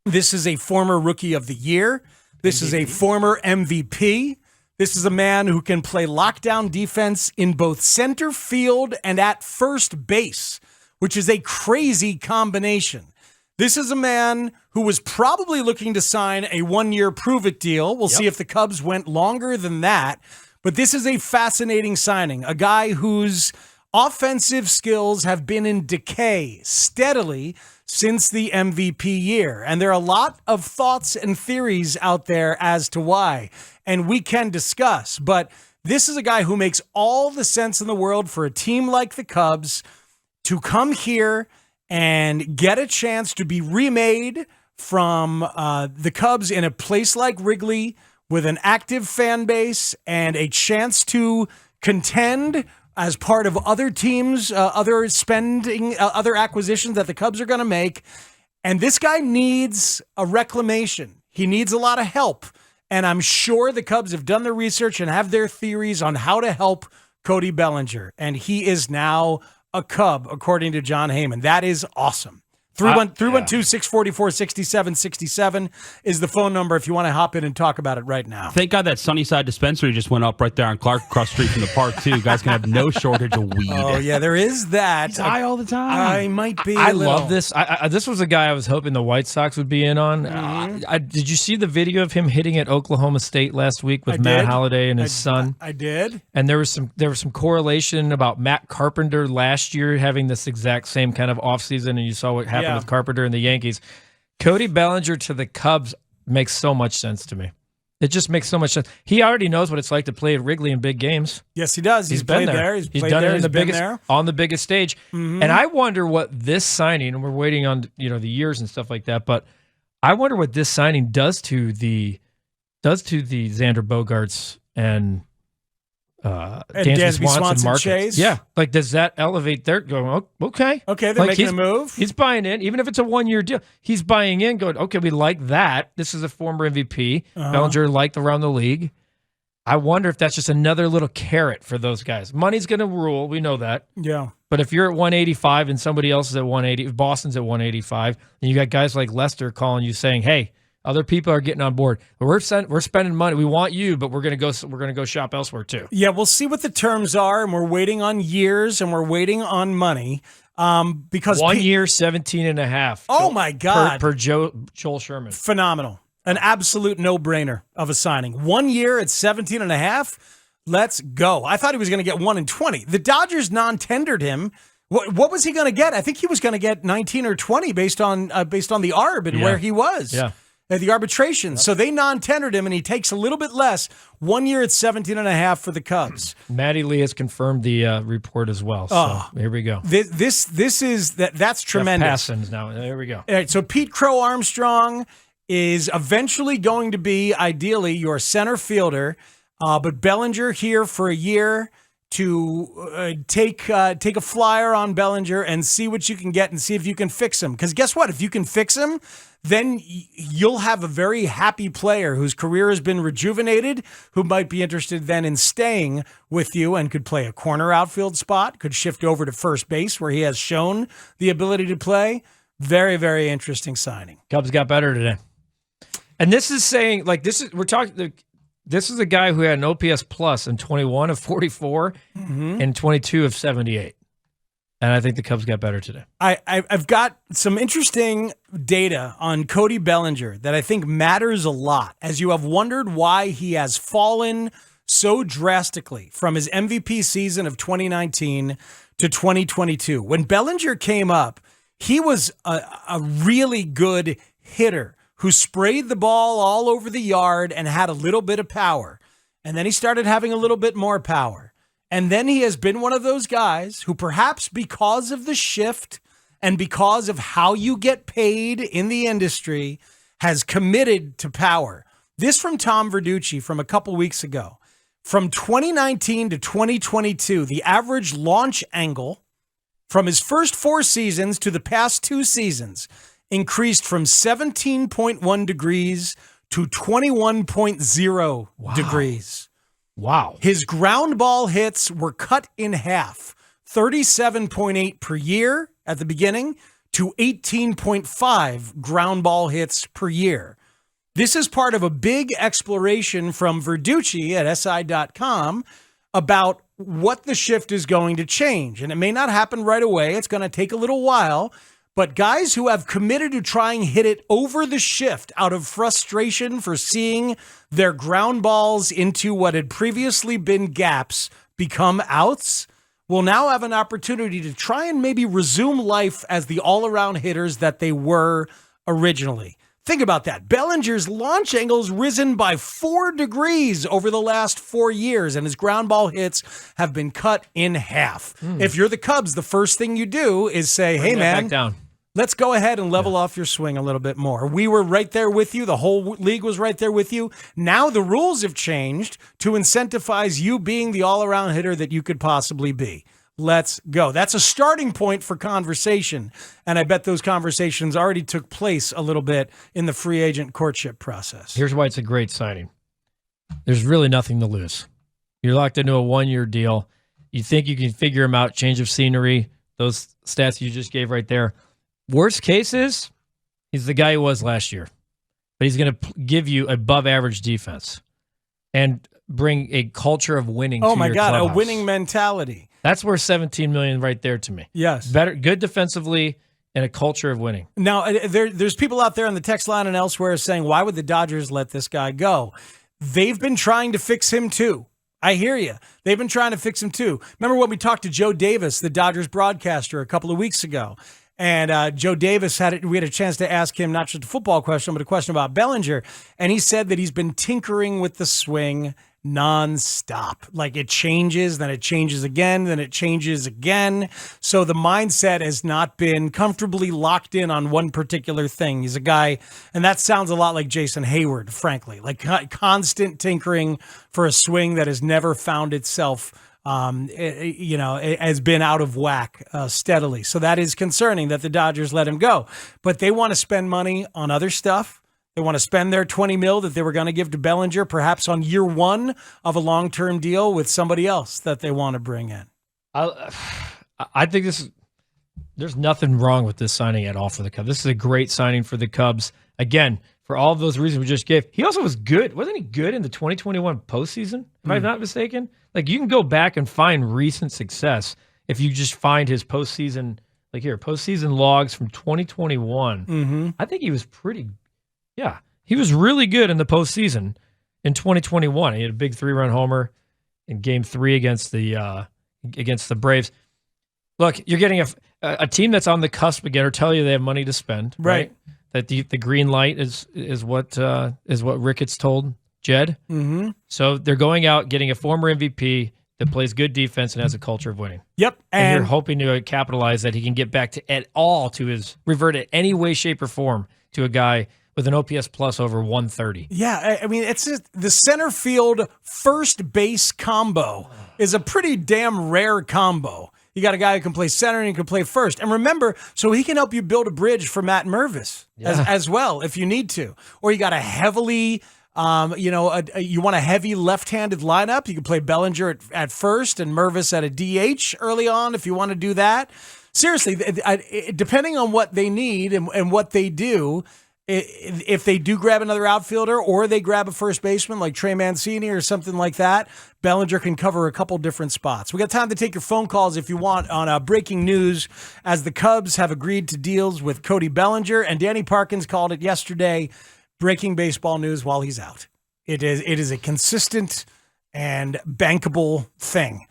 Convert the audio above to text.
This is a former Rookie of the Year. This is a former MVP. This is a man who can play lockdown defense in both center field and at first base, which is a crazy combination. This is a man who was probably looking to sign a one-year prove-it deal. We'll see if the Cubs went longer than that. But this is a fascinating signing, a guy whose offensive skills have been in decay steadily since the MVP year. And there are a lot of thoughts and theories out there as to why. And we can discuss. But this is a guy who makes all the sense in the world for a team like the Cubs to come here and get a chance to be remade from the Cubs in a place like Wrigley with an active fan base and a chance to contend as part of other teams, other spending, other acquisitions that the Cubs are going to make. And this guy needs a reclamation. He needs a lot of help. And I'm sure the Cubs have done their research and have their theories on how to help Cody Bellinger. And he is now a Cub, according to John Heyman. That is awesome. 312-644-6767 is the phone number if you want to hop in and talk about it right now. Thank God that Sunnyside dispensary just went up right there on Clark, across the street from the park, too. You guys can have no shortage of weed. Oh, yeah, there is that. He's high all the time. I might be I love this. This was a guy I was hoping the White Sox would be in on. Did you see the video of him hitting at Oklahoma State last week with Matt Holliday and his son? I did. And there was some correlation about Matt Carpenter last year having this exact same kind of offseason, and you saw what happened with Carpenter and the Yankees. Cody Bellinger to the Cubs makes so much sense to me. It just makes so much sense. He already knows what it's like to play at Wrigley in big games. Yes, he does. He's been played there. He's done it in the biggest, on the biggest stage. And I wonder what this signing, and we're waiting on the years and stuff like that, but I wonder what this signing does to the Xander Bogaerts and Dansby Swanson markets. Chase. Yeah. Like, does that elevate their going, okay. Okay, they're making a move. He's buying in. Even if it's a one-year deal, he's buying in, going, okay, we like that. This is a former MVP. Bellinger liked around the league. I wonder if that's just another little carrot for those guys. Money's going to rule. We know that. Yeah. But if you're at 185 and somebody else is at 180, if Boston's at 185, and you got guys like Lester calling you saying, hey, other people are getting on board. We're spending money. We want you, but we're gonna go shop elsewhere too. Yeah, we'll see what the terms are, and we're waiting on years, and we're waiting on money. Because 1 year, 17.5. Oh my God! Per Joel Sherman, phenomenal, an absolute no-brainer of a signing. 1 year at 17.5. Let's go. I thought he was going to get 1 and 20. The Dodgers non-tendered him. What was he going to get? I think he was going to get 19 or 20 based on the ARB and where he was. Yeah. At the arbitration. Yep. So they non-tendered him, and he takes a little bit less. 1 year at 17.5 for the Cubs. Matty Lee has confirmed the report as well. So here we go. This is that's tremendous. Jeff Passons now. There we go. All right, so Pete Crow Armstrong is eventually going to be, ideally, your center fielder, but Bellinger here for a year to take a flyer on Bellinger and see what you can get and see if you can fix him. Because guess what? If you can fix him, then you'll have a very happy player whose career has been rejuvenated, who might be interested then in staying with you and could play a corner outfield spot, could shift over to first base where he has shown the ability to play. Very, very interesting signing. Cubs got better today. And this is saying, like, this is a guy who had an OPS plus in 21 of 44 and 22 of 78. And I think the Cubs got better today. I've got some interesting data on Cody Bellinger that I think matters a lot, as you have wondered why he has fallen so drastically from his MVP season of 2019 to 2022. When Bellinger came up, he was a really good hitter who sprayed the ball all over the yard and had a little bit of power. And then he started having a little bit more power. And then he has been one of those guys who, perhaps because of the shift and because of how you get paid in the industry, has committed to power. This from Tom Verducci from a couple weeks ago. From 2019 to 2022, the average launch angle from his first 4 seasons to the past 2 seasons increased from 17.1 degrees to 21.0 degrees. Wow. His ground ball hits were cut in half, 37.8 per year at the beginning to 18.5 ground ball hits per year. This is part of a big exploration from Verducci at SI.com about what the shift is going to change. And it may not happen right away. It's going to take a little while. But guys who have committed to try and hit it over the shift out of frustration for seeing their ground balls into what had previously been gaps become outs will now have an opportunity to try and maybe resume life as the all-around hitters that they were originally. Think about that. Bellinger's launch angle's risen by 4 degrees over the last 4 years, and his ground ball hits have been cut in half. If you're the Cubs, the first thing you do is say, hey, man, back down. Let's go ahead and level off your swing a little bit more. We were right there with you. The whole league was right there with you. Now the rules have changed to incentivize you being the all-around hitter that you could possibly be. Let's go. That's a starting point for conversation, and I bet those conversations already took place a little bit in the free agent courtship process. Here's why it's a great signing. There's really nothing to lose. You're locked into a 1-year deal. You think you can figure him out, change of scenery, those stats you just gave right there. Worst case is he's the guy he was last year, but he's going to give you above average defense and bring a culture of winning to your clubhouse. A winning mentality. That's worth $17 million right there to me. Yes. Better, good defensively and a culture of winning. Now, there's people out there on the text line and elsewhere saying, why would the Dodgers let this guy go? They've been trying to fix him too. I hear you. They've been trying to fix him too. Remember when we talked to Joe Davis, the Dodgers broadcaster, a couple of weeks ago? And Joe Davis we had a chance to ask him not just a football question, but a question about Bellinger. And he said that he's been tinkering with the swing nonstop. Like it changes, then it changes again, then it changes again. So the mindset has not been comfortably locked in on one particular thing. He's a guy, and that sounds a lot like Jason Hayward, frankly, like constant tinkering for a swing that has never found itself it has been out of whack steadily. So that is concerning that the Dodgers let him go. But they want to spend money on other stuff. They want to spend their $20 million that they were going to give to Bellinger, perhaps on year 1 of a long-term deal with somebody else that they want to bring in. I think there's nothing wrong with this signing at all for the Cubs. This is a great signing for the Cubs. Again, for all of those reasons we just gave. He also was good. Wasn't he good in the 2021 postseason, if I'm not mistaken? Like, you can go back and find recent success if you just find his postseason, like here, postseason logs from 2021. I think he was he was really good in the postseason in 2021. He had a big 3-run homer in Game 3 against the Braves. Look, you're getting a team that's on the cusp again, or tell you they have money to spend, right? That the green light is what Ricketts told Jed. So they're going out, getting a former MVP that plays good defense and has a culture of winning. Yep. And you're hoping to capitalize that he can get back to revert in any way, shape, or form to a guy with an OPS plus over 130. Yeah, I mean, it's just, the center field first base combo is a pretty damn rare combo. You got a guy who can play center and he can play first. And remember, so he can help you build a bridge for Matt Mervis as well if you need to. Or you got a heavily, you want a heavy left-handed lineup. You can play Bellinger at first and Mervis at a DH early on if you want to do that. Seriously, depending on what they need and what they do, if they do grab another outfielder or they grab a first baseman like Trey Mancini or something like that, Bellinger can cover a couple different spots. We got time to take your phone calls if you want on breaking news as the Cubs have agreed to deals with Cody Bellinger, and Danny Parkins called it yesterday, breaking baseball news while he's out. It is a consistent and bankable thing.